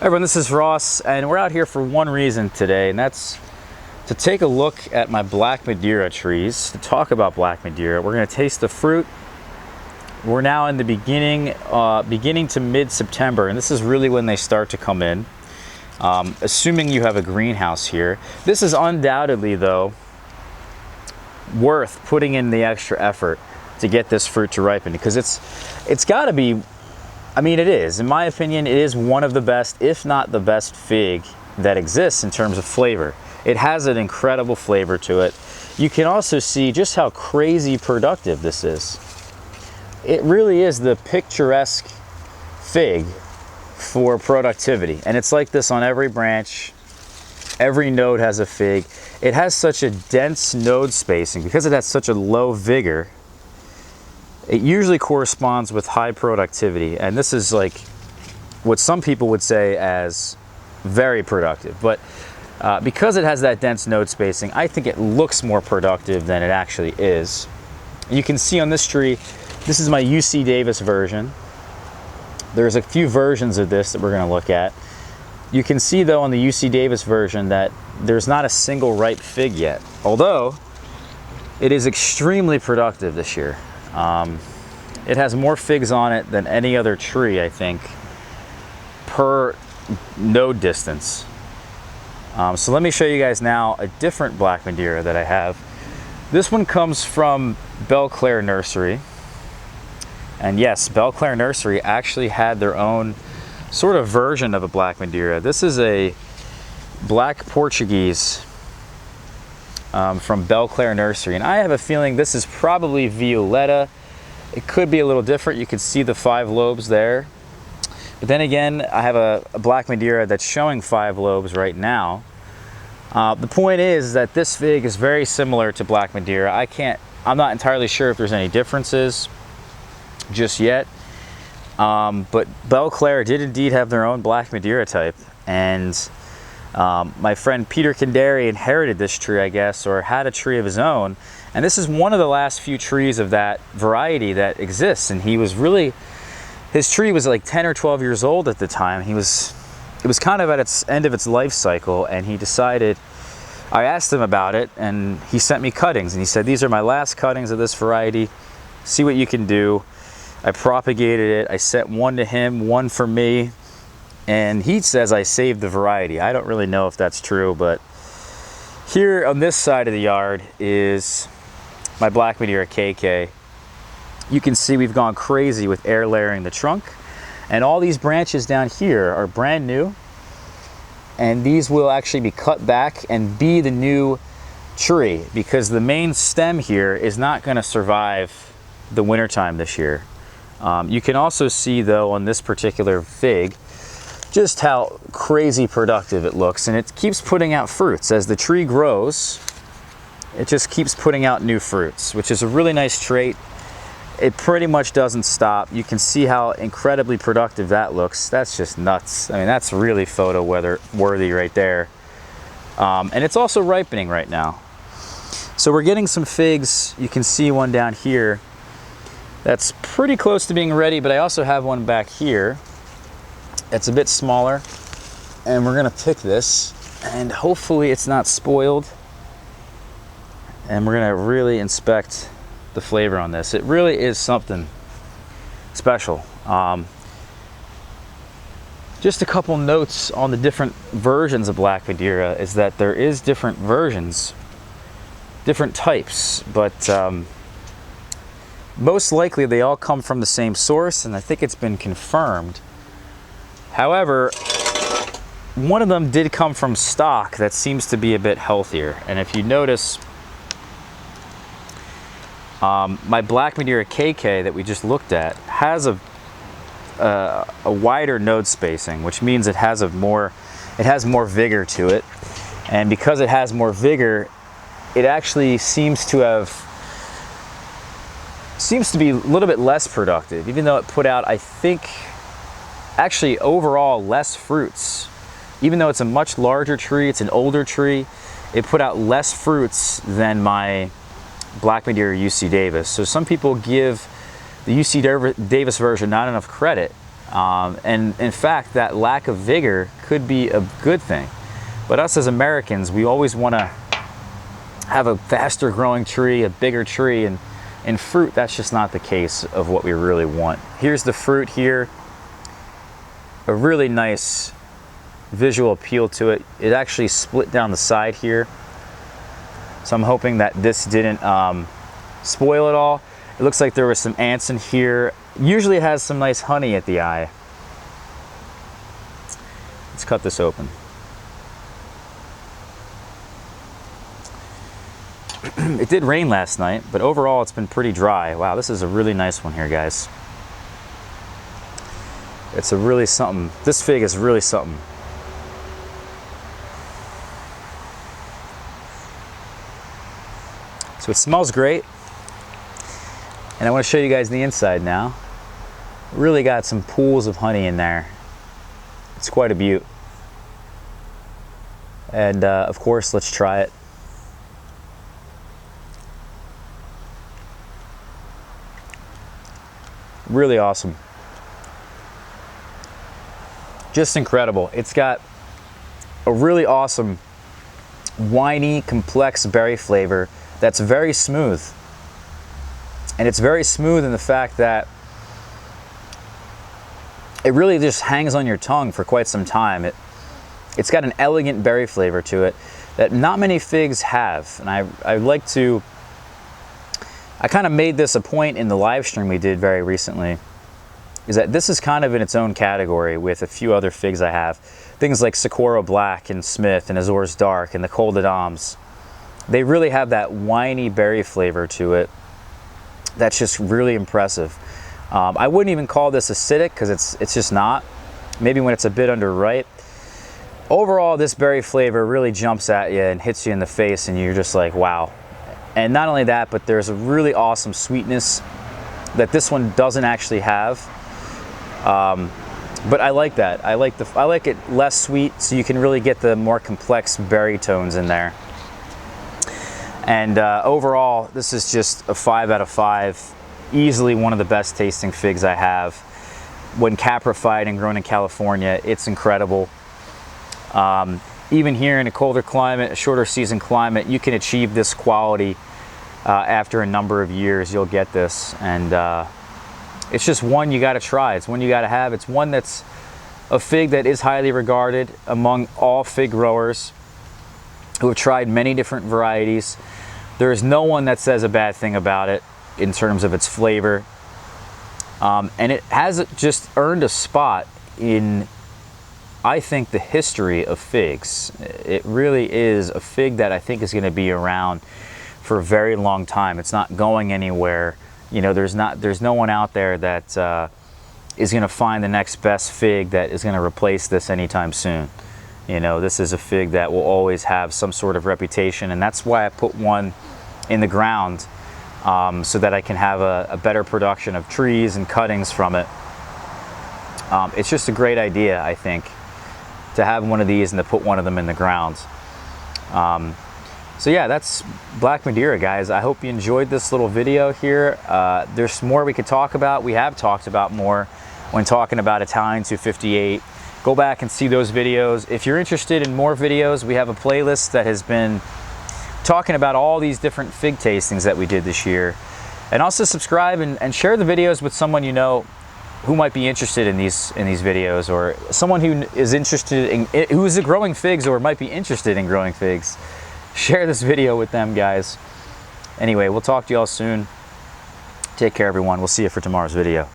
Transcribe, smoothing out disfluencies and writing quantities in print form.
Everyone, this is Ross, and we're out here for one reason today, and that's to take a look at my Black Madeira trees, to talk about Black Madeira. We're going to taste the fruit. We're now in the beginning to mid-September, and this is really when they start to come in, assuming you have a greenhouse here. This is undoubtedly, though, worth putting in the extra effort to get this fruit to ripen, because it's got to be, I mean, it is, in my opinion, it is one of the best, if not the best fig that exists in terms of flavor. It has an incredible flavor to it. You can also see just how crazy productive this is. It really is the picturesque fig for productivity. And it's like this on every branch. Every node has a fig. It has such a dense node spacing because it has such a low vigor. It usually corresponds with high productivity, and this is like what some people would say as very productive. But because it has that dense node spacing, I think it looks more productive than it actually is. You can see on this tree, this is my UC Davis version. There's a few versions of this that we're going to look at. You can see though on the UC Davis version that there's not a single ripe fig yet, although it is extremely productive this year. It has more figs on it than any other tree, I think, per node distance. So let me show you guys now a different Black Madeira that I have. This one comes from Belclair Nursery. And yes, Belclair Nursery actually had their own sort of version of a Black Madeira. This is a Black Portuguese from Belclair Nursery, and I have a feeling this is probably Violetta. It could be a little different. You can see the 5 lobes there, but then again, I have a Black Madeira that's showing 5 lobes right now. The point is that this fig is very similar to Black Madeira. I'm not entirely sure if there's any differences just yet, but Belclair did indeed have their own Black Madeira type, and my friend Peter Kandari inherited this tree, I guess, or had a tree of his own. And this is one of the last few trees of that variety that exists. And he was really, his tree was like 10 or 12 years old at the time. It was kind of at its end of its life cycle. And he decided, I asked him about it, and he sent me cuttings. And he said, these are my last cuttings of this variety. See what you can do. I propagated it. I sent one to him, one for me. And he says I saved the variety. I don't really know if that's true, but here on this side of the yard is my Black Madeira KK. You can see we've gone crazy with air layering the trunk, and all these branches down here are brand new, and these will actually be cut back and be the new tree, because the main stem here is not going to survive the wintertime this year. You can also see though on this particular fig just how crazy productive it looks, and it keeps putting out fruits. As the tree grows, it just keeps putting out new fruits, which is a really nice trait. It pretty much doesn't stop. You can see how incredibly productive that looks. That's just nuts. I mean, that's really photo worthy right there. And it's also ripening right now. So we're getting some figs. You can see one down here that's pretty close to being ready, but I also have one back here. It's a bit smaller, and we're gonna pick this, and hopefully it's not spoiled, and we're gonna really inspect the flavor on this. It really is something special. Just a couple notes on the different versions of Black Madeira is that there is different versions, different types, but most likely they all come from the same source, and I think it's been confirmed. However, one of them did come from stock that seems to be a bit healthier. And if you notice, my Black Madeira KK that we just looked at has a wider node spacing, which means it has more vigor to it. And because it has more vigor, it actually seems to be a little bit less productive, even though it put out, I think, actually overall less fruits. Even though it's a much larger tree, it's an older tree, it put out less fruits than my Black Madeira UC Davis. So some people give the UC Davis version not enough credit And in fact, that lack of vigor could be a good thing. But us as Americans, we always want to have a faster growing tree, a bigger tree, and in fruit, that's just not the case of what we really want. Here's the fruit here. A really nice visual appeal to it. It actually split down the side here. So I'm hoping that this didn't spoil it all. It looks like there was some ants in here. Usually it has some nice honey at the eye. Let's cut this open. It did rain last night, but overall it's been pretty dry. Wow, this is a really nice one here, guys. It's a really something. This fig is really something. So it smells great. And I want to show you guys the inside now. Really got some pools of honey in there. It's quite a beaut. And of course, let's try it. Really awesome. Just incredible. It's got a really awesome, winey, complex berry flavor that's very smooth. And it's very smooth in the fact that it really just hangs on your tongue for quite some time. It's got an elegant berry flavor to it that not many figs have. And I like to, I kind of made this a point in the live stream we did very recently, is that this is kind of in its own category with a few other figs I have. Things like Socorro Black and Smith and Azores Dark and the Col de Dames. They really have that winey berry flavor to it that's just really impressive. I wouldn't even call this acidic because it's just not. Maybe when it's a bit underripe. Overall, this berry flavor really jumps at you and hits you in the face and you're just like, wow. And not only that, but there's a really awesome sweetness that this one doesn't actually have. But I like that. I like it less sweet, so you can really get the more complex berry tones in there. And overall, this is just a 5 out of 5. Easily one of the best tasting figs I have. When caprified and grown in California, it's incredible. Even here in a colder climate, a shorter season climate, you can achieve this quality after a number of years. You'll get this, and it's just one you got to try. It's one you got to have. It's one that's a fig that is highly regarded among all fig growers who have tried many different varieties. There is no one that says a bad thing about it in terms of its flavor. And it has just earned a spot in, I think, the history of figs. It really is a fig that I think is going to be around for a very long time. It's not going anywhere. You know, there's no one out there that is going to find the next best fig that is going to replace this anytime soon. You know, this is a fig that will always have some sort of reputation, and that's why I put one in the ground, so that I can have a better production of trees and cuttings from it. It's just a great idea, I think, to have one of these and to put one of them in the ground. So yeah, that's Black Madeira, guys. I hope you enjoyed this little video here. There's more we could talk about. We have talked about more when talking about Italian 258. Go back and see those videos. If you're interested in more videos, we have a playlist that has been talking about all these different fig tastings that we did this year. And also subscribe and share the videos with someone you know who might be interested in these videos, or someone who is interested in, who is growing figs or might be interested in growing figs. Share this video with them, guys. Anyway, we'll talk to y'all soon. Take care, everyone. We'll see you for tomorrow's video.